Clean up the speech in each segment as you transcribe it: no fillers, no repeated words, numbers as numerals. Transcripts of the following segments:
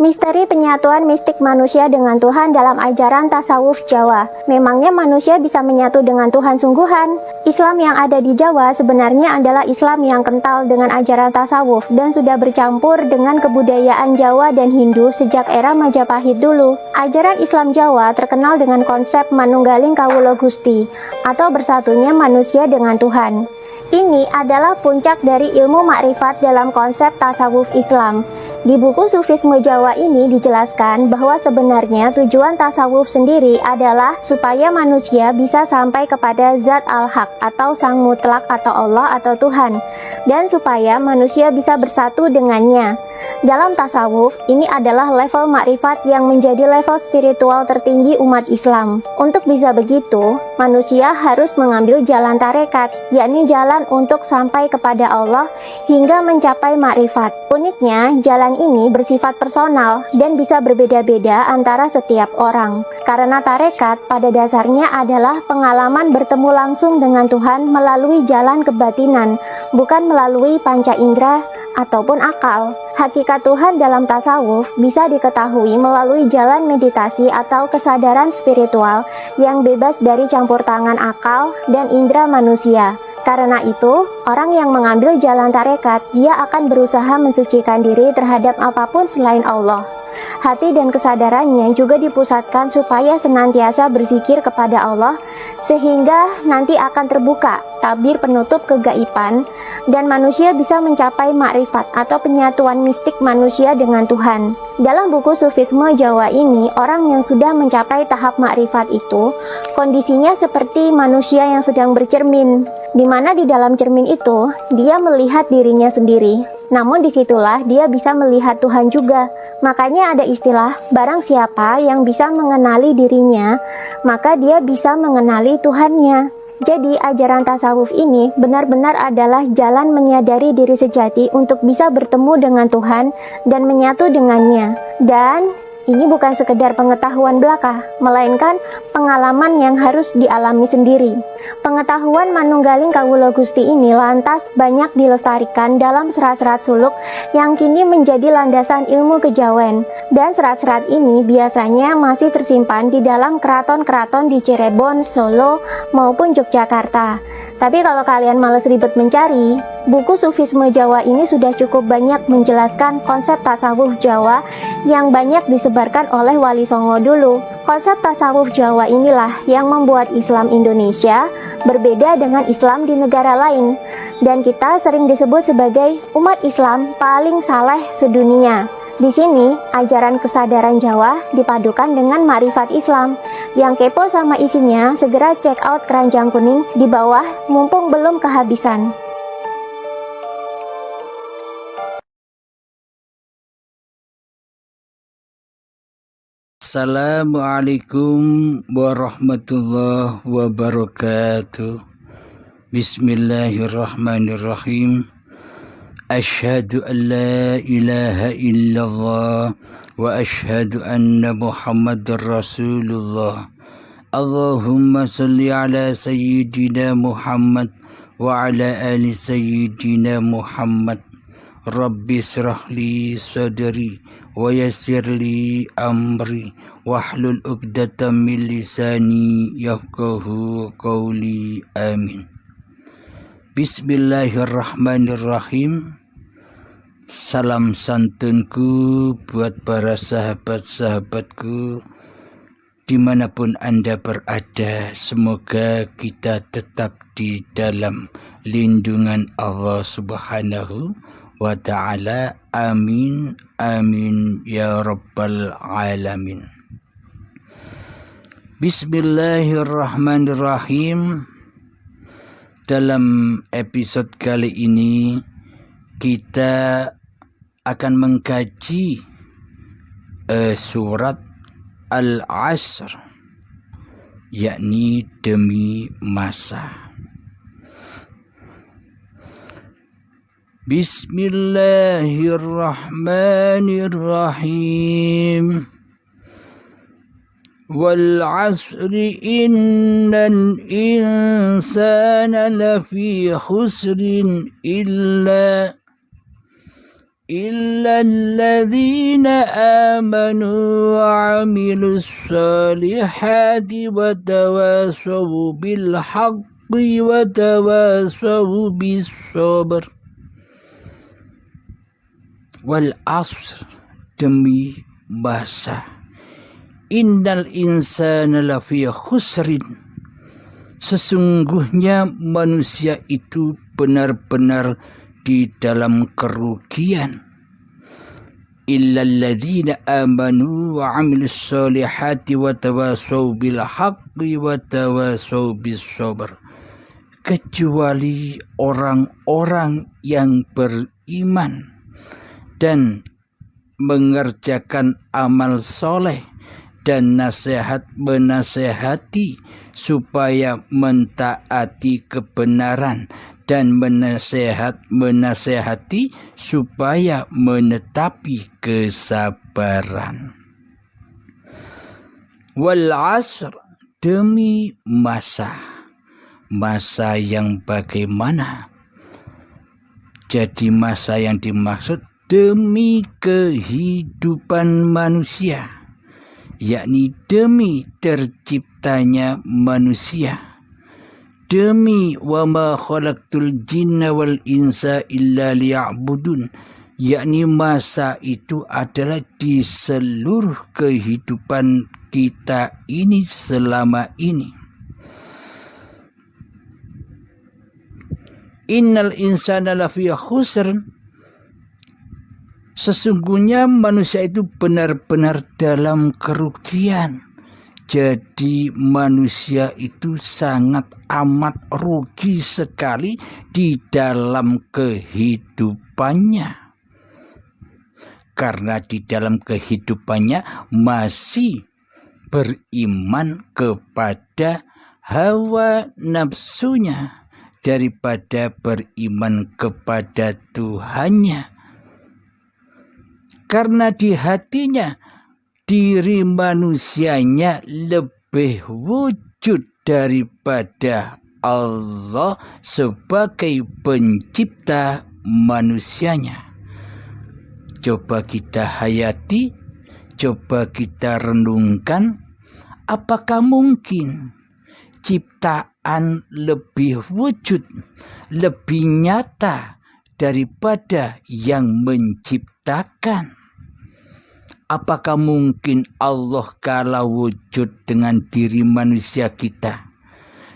Misteri penyatuan mistik manusia dengan Tuhan dalam ajaran tasawuf Jawa. Memangnya manusia bisa menyatu dengan Tuhan sungguhan? Islam yang ada di Jawa sebenarnya adalah Islam yang kental dengan ajaran tasawuf dan sudah bercampur dengan kebudayaan Jawa dan Hindu sejak era Majapahit dulu. Ajaran Islam Jawa terkenal dengan konsep manunggaling kawula Gusti atau bersatunya manusia dengan Tuhan. Ini adalah puncak dari ilmu makrifat dalam konsep tasawuf Islam. Di buku Sufisme Jawa ini dijelaskan bahwa sebenarnya tujuan tasawuf sendiri adalah supaya manusia bisa sampai kepada Zat Al-Haq atau Sang Mutlak atau Allah atau Tuhan, dan supaya manusia bisa bersatu dengannya. Dalam tasawuf, ini adalah level makrifat yang menjadi level spiritual tertinggi umat Islam. Untuk bisa begitu, manusia harus mengambil jalan tarekat, yakni jalan untuk sampai kepada Allah hingga mencapai makrifat. Uniknya, jalan ini bersifat personal dan bisa berbeda-beda antara setiap orang. Karena tarekat pada dasarnya adalah pengalaman bertemu langsung dengan Tuhan melalui jalan kebatinan, bukan melalui panca indera ataupun akal. Hakikat Tuhan dalam tasawuf bisa diketahui melalui jalan meditasi atau kesadaran spiritual yang bebas dari campur tangan akal dan indera manusia. Karena itu, orang yang mengambil jalan tarekat, dia akan berusaha mensucikan diri terhadap apapun selain Allah. Hati dan kesadarannya juga dipusatkan supaya senantiasa berzikir kepada Allah, sehingga nanti akan terbuka tabir penutup kegaiban, dan manusia bisa mencapai makrifat atau penyatuan mistik manusia dengan Tuhan. Dalam buku Sufisme Jawa ini, orang yang sudah mencapai tahap makrifat itu, kondisinya seperti manusia yang sedang bercermin, di mana di dalam cermin itu, dia melihat dirinya sendiri. Namun disitulah dia bisa melihat Tuhan juga. Makanya ada istilah, barang siapa yang bisa mengenali dirinya, maka dia bisa mengenali Tuhannya. Jadi ajaran tasawuf ini benar-benar adalah jalan menyadari diri sejati untuk bisa bertemu dengan Tuhan dan menyatu dengannya. Dan ini bukan sekedar pengetahuan belaka, melainkan pengalaman yang harus dialami sendiri. Pengetahuan manunggaling kawula Gusti ini lantas banyak dilestarikan dalam serat-serat suluk yang kini menjadi landasan ilmu kejawen. Dan serat-serat ini biasanya masih tersimpan di dalam keraton-keraton di Cirebon, Solo, maupun Yogyakarta. Tapi kalau kalian males ribet mencari, buku Sufisme Jawa ini sudah cukup banyak menjelaskan konsep tasawuf Jawa yang banyak disebarkan oleh Wali Songo dulu. Konsep tasawuf Jawa inilah yang membuat Islam Indonesia berbeda dengan Islam di negara lain, dan kita sering disebut sebagai umat Islam paling saleh sedunia. Di sini, ajaran kesadaran Jawa dipadukan dengan makrifat Islam. Yang kepo sama isinya, segera check out keranjang kuning di bawah, mumpung belum kehabisan. Assalamualaikum warahmatullahi wabarakatuh. Bismillahirrahmanirrahim. Asyhadu an la ilaha illallah wa asyhadu anna Muhammadar Rasulullah. Allahumma salli ala sayyidina Muhammad wa ala ali sayyidina Muhammad. Rabbi syrahli sadri wa yassirli amri wahlul 'uqdatam min lisani yafqahu qawli. Amin. Bismillahirrahmanirrahim. Salam santunku buat para sahabat-sahabatku dimanapun Anda berada. Semoga kita tetap di dalam lindungan Allah Subhanahu wa ta'ala. Amin, amin ya rabbal alamin. Bismillahirrahmanirrahim. Dalam episode kali ini kita akan mengkaji surat Al-Asr, yakni demi masa. Bismillahirrahmanirrahim. Wal 'asri innal insana lafi khusrin illa إلا الذين آمنوا وعملوا الصالحات وتواصوا بالحق وتواصوا بالصبر. Wal asr, demi masa, innal insana lafi khusrin, sesungguhnya manusia itu benar-benar di dalam kerugian. Illal ladzina amanu wa 'amilus solihati wa tawasaw bil haqqi wa tawasaw bis sabr, kecuali orang-orang yang beriman dan mengerjakan amal soleh dan menasehati supaya mentaati kebenaran dan menasehati supaya menetapi kesabaran. Wal asr, demi masa yang bagaimana? Jadi masa yang dimaksud demi kehidupan manusia, yakni demi terciptanya manusia, demi wa ma khalaqtul jinna wal insa illa liya'budun, yakni masa itu adalah di seluruh kehidupan kita ini selama ini. Innal insana lafi khusr, sesungguhnya manusia itu benar-benar dalam kerugian. Jadi manusia itu sangat amat rugi sekali di dalam kehidupannya. Karena di dalam kehidupannya masih beriman kepada hawa nafsunya daripada beriman kepada Tuhannya. Karena di hatinya diri manusianya lebih wujud daripada Allah sebagai pencipta manusianya. Coba kita hayati, coba kita renungkan, apakah mungkin ciptaan lebih wujud, lebih nyata daripada yang menciptakan? Apakah mungkin Allah kalah wujud dengan diri manusia kita?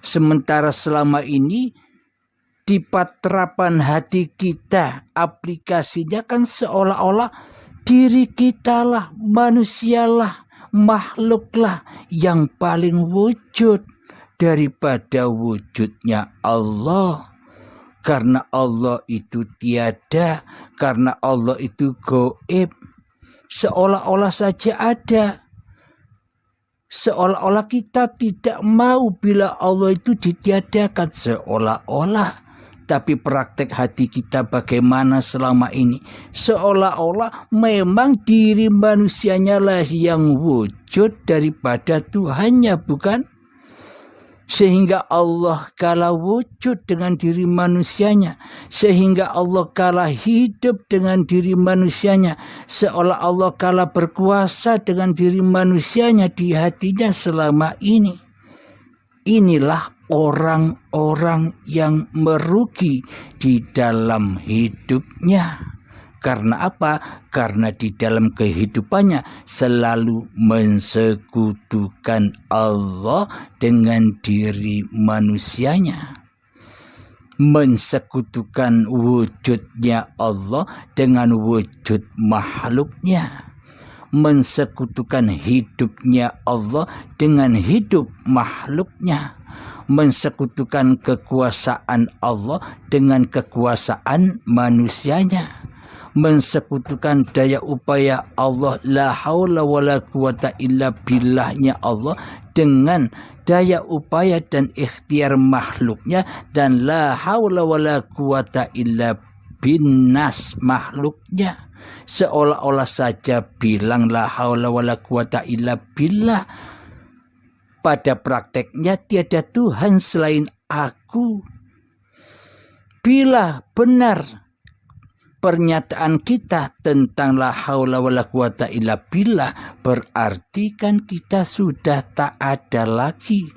Sementara selama ini di patrapan hati kita, aplikasinya kan seolah-olah diri kita lah, manusialah, makhluklah yang paling wujud daripada wujudnya Allah. Karena Allah itu tiada, karena Allah itu gaib, seolah-olah saja ada. Seolah-olah kita tidak mau bila Allah itu ditiadakan, seolah-olah. Tapi praktek hati kita bagaimana selama ini? Seolah-olah memang diri manusianya lah yang wujud daripada Tuhannya, bukan? Sehingga Allah kalah wujud dengan diri manusianya, sehingga Allah kalah hidup dengan diri manusianya, seolah Allah kalah berkuasa dengan diri manusianya di hatinya selama ini. Inilah orang-orang yang merugi di dalam hidupnya. Karena apa? Karena di dalam kehidupannya selalu mensekutukan Allah dengan diri manusianya. Mensekutukan wujudnya Allah dengan wujud makhluknya. Mensekutukan hidupnya Allah dengan hidup makhluknya. Mensekutukan kekuasaan Allah dengan kekuasaan manusianya. Mensekutukan daya upaya Allah, la haula wala quwata illa billahnya Allah dengan daya upaya dan ikhtiar makhluknya, dan la haula wala quwata illa binnas makhluknya. Seolah-olah saja bilang la haula wala quwata illa billah, pada prakteknya tiada Tuhan selain aku. Bila benar pernyataan kita tentang la haula wala quwata illa billah, berarti kan kita sudah tak ada lagi.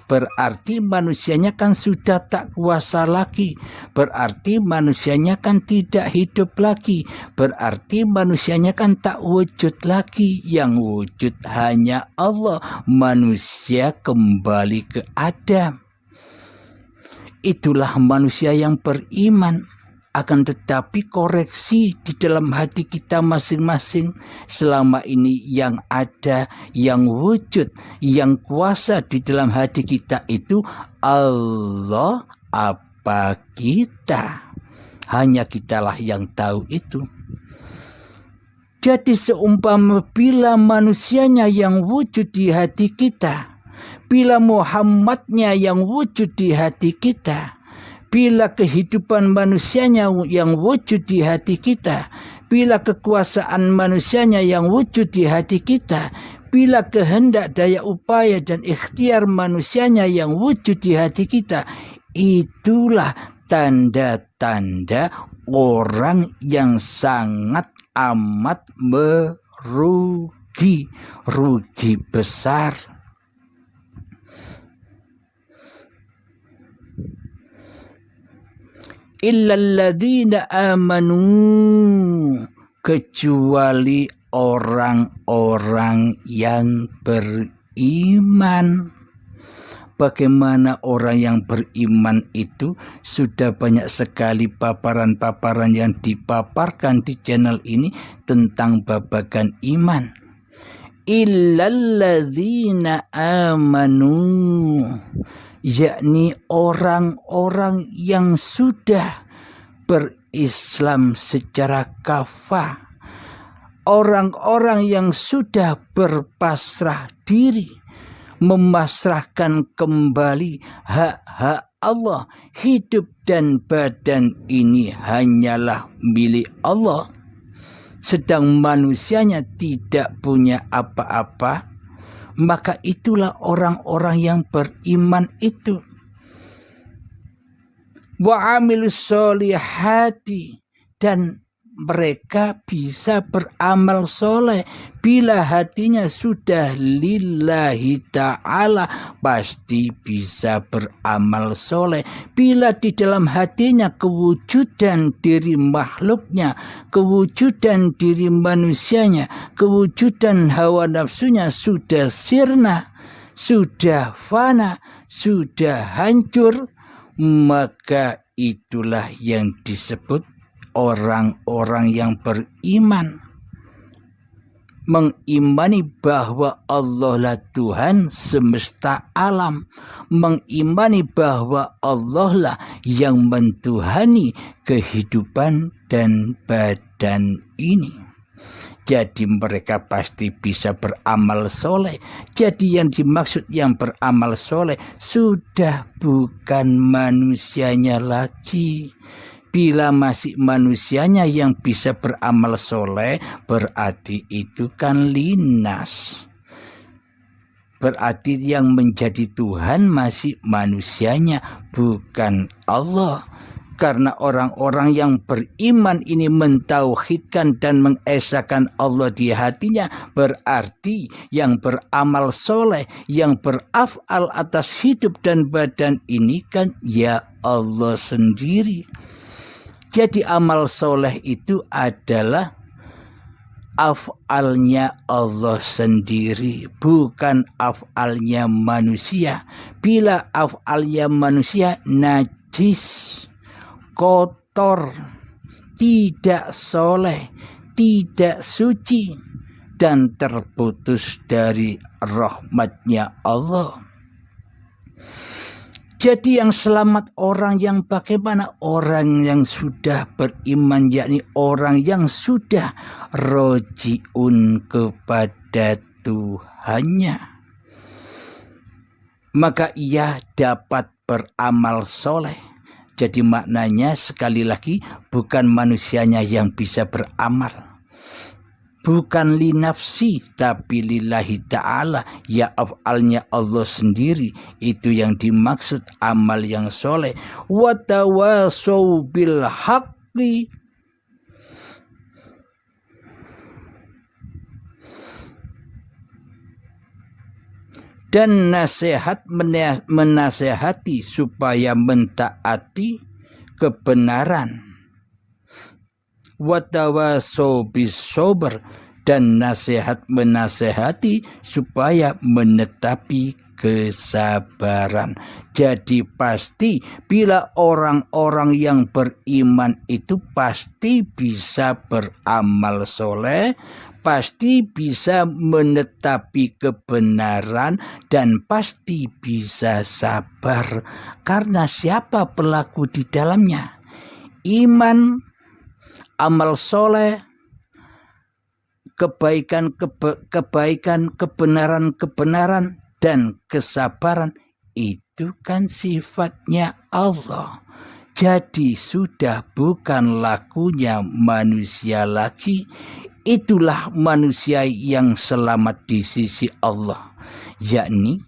Berarti manusianya kan sudah tak kuasa lagi. Berarti manusianya kan tidak hidup lagi. Berarti manusianya kan tak wujud lagi. Yang wujud hanya Allah. Manusia kembali ke Adam. Itulah manusia yang beriman. Akan tetapi koreksi di dalam hati kita masing-masing. Selama ini yang ada, yang wujud, yang kuasa di dalam hati kita itu Allah apa kita? Hanya kitalah yang tahu itu. Jadi seumpama bila manusianya yang wujud di hati kita, bila Muhammadnya yang wujud di hati kita, bila kehidupan manusianya yang wujud di hati kita, bila kekuasaan manusianya yang wujud di hati kita, bila kehendak, daya upaya dan ikhtiar manusianya yang wujud di hati kita, itulah tanda-tanda orang yang sangat amat merugi, rugi besar. Illalladzina amanu, kecuali orang-orang yang beriman. Bagaimana orang yang beriman itu? Sudah banyak sekali paparan-paparan yang dipaparkan di channel ini tentang babagan iman. Illalladzina amanu, yakni orang-orang yang sudah berislam secara kafah, orang-orang yang sudah berpasrah diri, memasrahkan kembali hak-hak Allah. Hidup dan badan ini hanyalah milik Allah, sedang manusianya tidak punya apa-apa. Maka itulah orang-orang yang beriman itu. Wa amilus solihati, dan mereka bisa beramal soleh. Bila hatinya sudah lillahi ta'ala, pasti bisa beramal soleh. Bila di dalam hatinya kewujudan diri makhluknya, kewujudan diri manusianya, kewujudan hawa nafsunya sudah sirna, sudah fana, sudah hancur, maka itulah yang disebut orang-orang yang beriman. Mengimani bahwa Allah lah Tuhan semesta alam, mengimani bahwa Allah lah yang mentuhani kehidupan dan badan ini. Jadi mereka pasti bisa beramal soleh. Jadi yang dimaksud yang beramal soleh sudah bukan manusianya lagi. Bila masih manusianya yang bisa beramal soleh, berarti itu kan linas. Berarti yang menjadi Tuhan masih manusianya, bukan Allah. Karena orang-orang yang beriman ini mentauhidkan dan mengesahkan Allah di hatinya, berarti yang beramal soleh, yang berafal atas hidup dan badan ini kan ya Allah sendiri. Jadi amal soleh itu adalah afalnya Allah sendiri, bukan afalnya manusia. Bila afalnya manusia najis, kotor, tidak soleh, tidak suci, dan terputus dari rahmatnya Allah. Jadi yang selamat orang yang bagaimana? Orang yang sudah beriman, yakni orang yang sudah rojiun kepada Tuhannya. Maka ia dapat beramal soleh. Jadi maknanya sekali lagi bukan manusianya yang bisa beramal. Bukan li nafsi tapi lillahi ta'ala, ya af'alnya Allah sendiri. Itu yang dimaksud amal yang soleh. Wa tawasau bil haqqi, dan menasehati supaya mentaati kebenaran. Watawasau bisober, dan nasihat menasehati supaya menetapi kesabaran. Jadi pasti bila orang-orang yang beriman itu pasti bisa beramal soleh, pasti bisa menetapi kebenaran, dan pasti bisa sabar. Karena siapa pelaku di dalamnya? Iman, amal soleh, kebaikan, kebenaran, dan kesabaran, itu kan sifatnya Allah. Jadi sudah bukan lakunya manusia lagi. Itulah manusia yang selamat di sisi Allah, yakni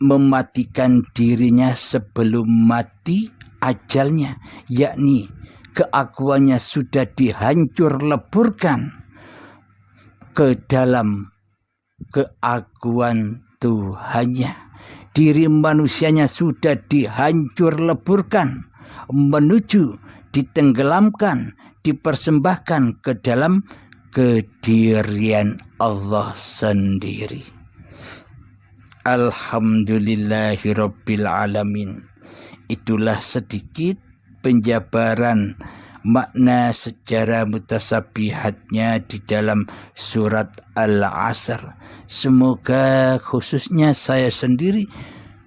mematikan dirinya sebelum mati ajalnya, yakni keakuannya sudah dihancur leburkan ke dalam keakuan Tuhannya. Diri manusianya sudah dihancur leburkan menuju ditenggelamkan, dipersembahkan ke dalam kedirian Allah sendiri. Alhamdulillahirabbil alamin. Itulah sedikit penjabaran makna secara mutasabihatnya di dalam surat Al-Asr. Semoga khususnya saya sendiri,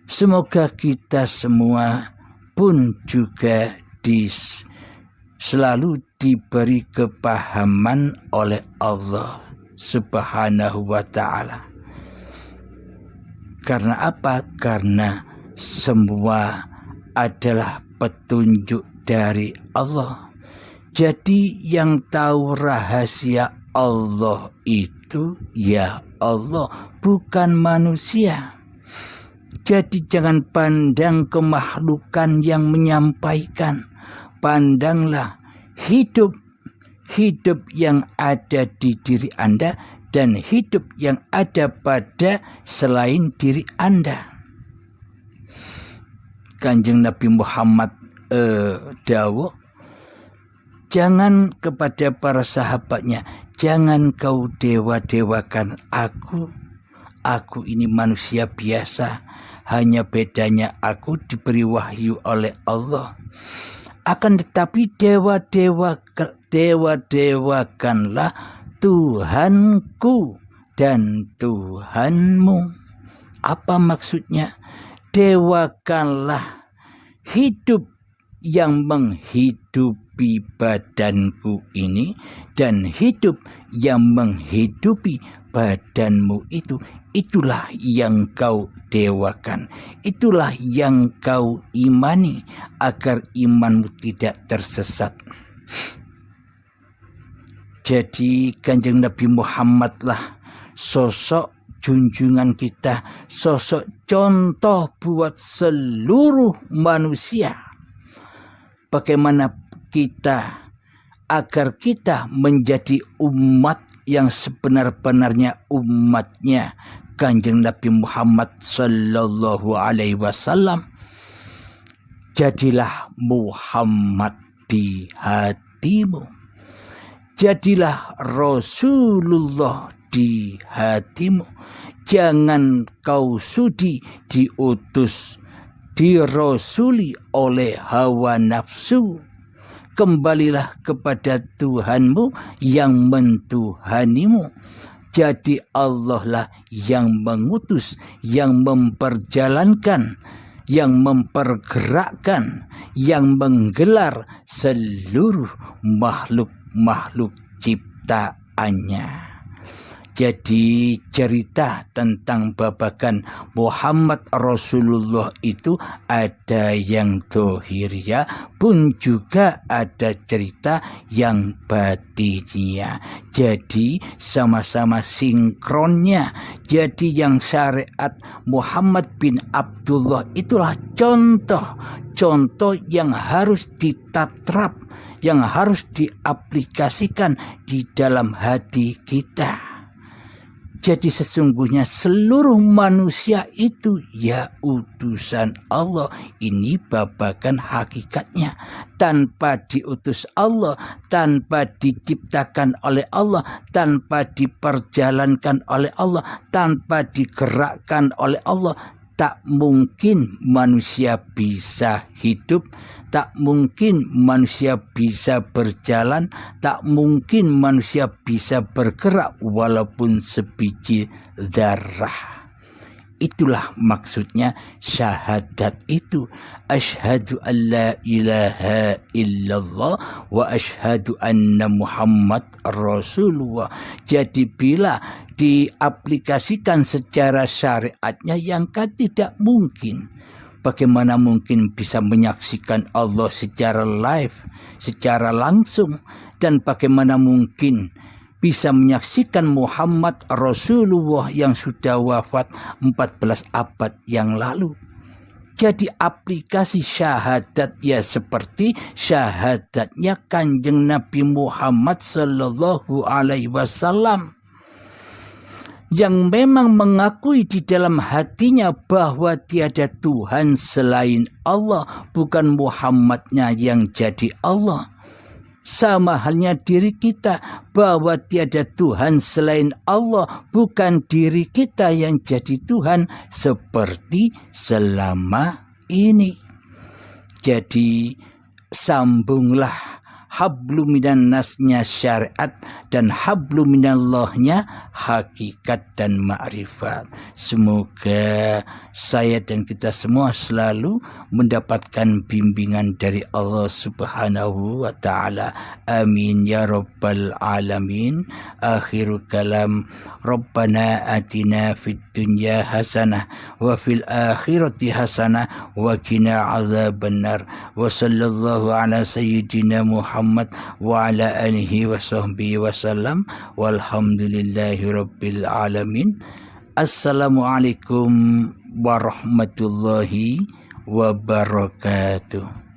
semoga kita semua pun juga selalu diberi kepahaman oleh Allah Subhanahu wa ta'ala. Karena apa? Karena semua adalah petunjuk dari Allah. Jadi yang tahu rahasia Allah itu ya Allah, bukan manusia. Jadi jangan pandang kemakhlukan yang menyampaikan. Pandanglah hidup yang ada di diri Anda dan hidup yang ada pada selain diri Anda. Kanjeng Nabi Muhammad dawuh, jangan kepada para sahabatnya, jangan kau dewa-dewakan aku ini manusia biasa, hanya bedanya aku diberi wahyu oleh Allah. Akan tetapi dewa-dewakanlah Tuhanku dan Tuhanmu. Apa maksudnya? Dewakanlah hidup yang menghidupi badanku ini dan hidup yang menghidupi badanmu itu. Itulah yang kau dewakan, itulah yang kau imani agar imanmu tidak tersesat. Jadi Kanjeng Nabi Muhammadlah sosok junjungan kita, sosok contoh buat seluruh manusia. Bagaimana kita agar kita menjadi umat yang sebenar-benarnya umatnya Kanjeng Nabi Muhammad sallallahu alaihi wasallam. Jadilah Muhammad di hatimu. Jadilah Rasulullah di hatimu. Jangan kau sudi diutus, dirasuli oleh hawa nafsu. Kembalilah kepada Tuhanmu yang mentuhanimu. Jadi Allah lah yang mengutus, yang memperjalankan, yang mempergerakkan, yang menggelar seluruh makhluk ciptaannya. Jadi cerita tentang babakan Muhammad Rasulullah itu ada yang dohiriyah pun juga ada cerita yang batiniyah. Jadi sama-sama sinkronnya. Jadi yang syariat Muhammad bin Abdullah itulah contoh yang harus ditatrap, yang harus diaplikasikan di dalam hati kita. Jadi sesungguhnya seluruh manusia itu ya utusan Allah. Ini babakan hakikatnya. Tanpa diutus Allah, tanpa diciptakan oleh Allah, tanpa diperjalankan oleh Allah, tanpa digerakkan oleh Allah, tak mungkin manusia bisa hidup, tak mungkin manusia bisa berjalan, tak mungkin manusia bisa bergerak walaupun sebiji zarah. Itulah maksudnya syahadat itu. Asyhadu an la ilaha illallah wa asyhadu anna Muhammad Rasulullah. Jadi bila diaplikasikan secara syariatnya yang kan tidak mungkin. Bagaimana mungkin bisa menyaksikan Allah secara live, secara langsung, dan bagaimana mungkin bisa menyaksikan Muhammad Rasulullah yang sudah wafat 14 abad yang lalu. Jadi aplikasi syahadat ya seperti syahadatnya Kanjeng Nabi Muhammad Sallallahu Alaihi Wasallam, yang memang mengakui di dalam hatinya bahwa tiada Tuhan selain Allah, bukan Muhammadnya yang jadi Allah. Sama halnya diri kita, bahwa tiada Tuhan selain Allah, bukan diri kita yang jadi Tuhan seperti selama ini. Jadi sambunglah hablu minan nasnya syariat dan hablu minallahnya hakikat dan ma'rifat. Semoga saya dan kita semua selalu mendapatkan bimbingan dari Allah Subhanahu wa ta'ala. Amin ya rabbal alamin. Akhiru kalam, Rabbana atina fid dunya hasanah wa fil akhirati hasanah wa qina azabannar. Wa sallallahu ala sayyidina Muhammad wa ala alihi wa sahbihi wasallam walhamdulillahi rabbil alamin. Assalamualaikum warahmatullahi wabarakatuh.